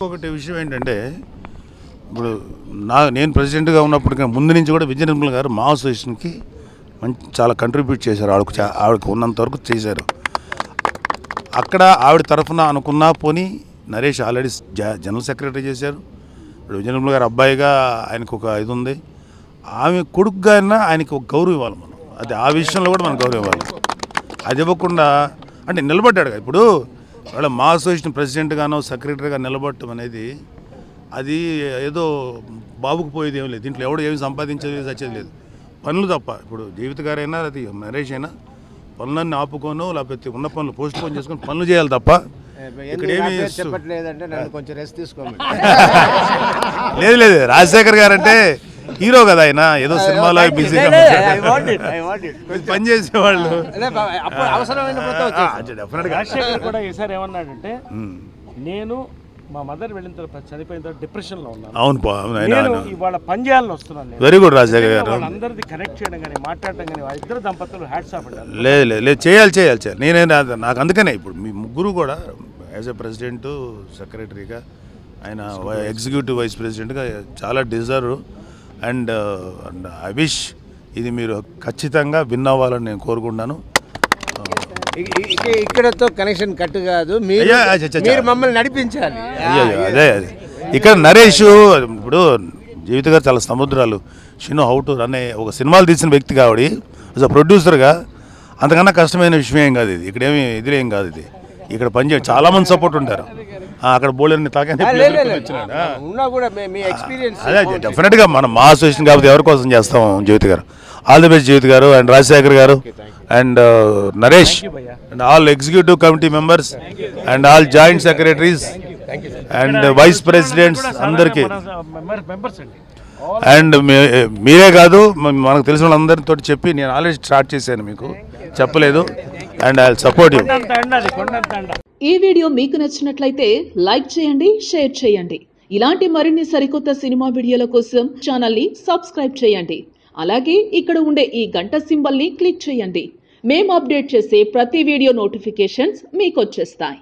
ఒకటి విషయం ఏంటంటే ఇప్పుడు నేను ప్రెసిడెంట్గా ఉన్నప్పటికీ ముందు నుంచి కూడా విజయ నిర్మల గారు మా అసోసియేషన్కి చాలా కంట్రిబ్యూట్ చేశారు. ఆవిడకి ఉన్నంత వరకు చేశారు. అక్కడ ఆవిడ తరఫున అనుకున్నా పోనీ నరేష్ ఆల్రెడీ జనరల్ సెక్రటరీ చేశారు. ఇప్పుడు విజయ నిర్మల గారు అబ్బాయిగా ఆయనకు ఒక ఇది ఉంది. ఆమె కొడుకుగా అయినా ఆయనకి ఒక గౌరవం ఇవ్వాలి మనం. అది ఆ విషయంలో కూడా మనం గౌరవం ఇవ్వాలి. అది ఇవ్వకుండా అంటే నిలబడ్డాడు. ఇప్పుడు వాళ్ళ మా అసోసియేషన్ ప్రెసిడెంట్గానో సెక్రటరీగా నిలబడటం అనేది అది ఏదో బాబుకు పోయేది ఏం లేదు. దీంట్లో ఎవడు ఏమి సంపాదించేది సచ్చేది లేదు. పనులు తప్ప. ఇప్పుడు జీవిత గారైనా అది నరేష్ అయినా పనులన్నీ ఆపుకోను లేకపోతే ఉన్న పనులు పోస్ట్ పోన్ చేసుకొని పనులు చేయాలి తప్ప ఇక్కడ ఏమి చెప్పట్లేదంటే నన్ను కొంచెం రెస్ట్ తీసుకోండి. లేదు రాజశేఖర్ గారు అంటే హీరో కదా ఆయన, ఏదో సినిమాలో బిజీగా పని చేసేవాళ్ళు. రాజశేఖర్ కూడా ఈసారి ఏమన్నాడంటే నేను మా మదర్ వెళ్ళిన తర్వాత చనిపోయిన తర్వాత డిప్రెషన్లో ఉన్నాను. అవును ఇవాళ పని చేయాలని వస్తున్నాను. వెరీ గుడ్ రాజశేఖర్ గారు. అందరిది కనెక్ట్ చేయడం కానీ మాట్లాడడం కానీ ఇద్దరు దంపతులు హ్యాట్స్ ఆఫ్ అంటారు. లేదు చేయాలి. నేనే నాకు అందుకనే ఇప్పుడు మీ ముగ్గురు కూడా యాజ్ ఎ ప్రెసిడెంట్ సెక్రటరీగా ఆయన ఎగ్జిక్యూటివ్ వైస్ ప్రెసిడెంట్గా చాలా డిజర్వ్ అండ్ ఐ విష్ ఇది మీరు ఖచ్చితంగా విన్ అవ్వాలని నేను కోరుకుంటున్నాను. ఇక్కడతో కనెక్షన్ కట్ కాదు, మీరు మమ్మల్ని నడిపించాలి. అదే ఇక్కడ నరేష్ ఇప్పుడు జీవిత గారు చాలా సముద్రాలు షినో హౌ టు రన్ ఒక సినిమాలు తీసిన వ్యక్తి కాబట్టి యాజ్ అ ప్రొడ్యూసర్గా అంతకన్నా కష్టమైన విషయం ఏం కాదు ఇది. ఇక్కడేమి ఇదిలేం కాదు ఇది. ఇక్కడ పనిచేయడం చాలా మంది సపోర్ట్ ఉంటారు. అక్కడ బోలెన్ని అదే డెఫినెట్గా మనం మా అసోసియేషన్ కాబట్టి ఎవరి కోసం చేస్తాం. జీవిత గారు ఆల్ ది బెస్ట్. జీవిత గారు అండ్ రాజశేఖర్ గారు and Naresh and all executive committee members and all joint secretaries and vice presidents అందరికీ అండ్ మీరే కాదు మనకు తెలిసిన వాళ్ళందరితో చెప్పి నేను ఆల్రెడీ స్టార్ట్ చేశాను, మీకు చెప్పలేదు. And I will support you. ఈ వీడియో మీకు నచ్చినట్లయితే లైక్ చేయండి, షేర్ చేయండి. ఇలాంటి మరిన్ని సరికొత్త సినిమా వీడియోల కోసం ఛానల్ ని సబ్స్క్రైబ్ చేయండి. అలాగే ఇక్కడ ఉండే ఈ గంట సింబల్ ని క్లిక్ చేయండి. మేము అప్డేట్ చేసే ప్రతి వీడియో నోటిఫికేషన్స్ మీకు వచ్చేస్తాయి.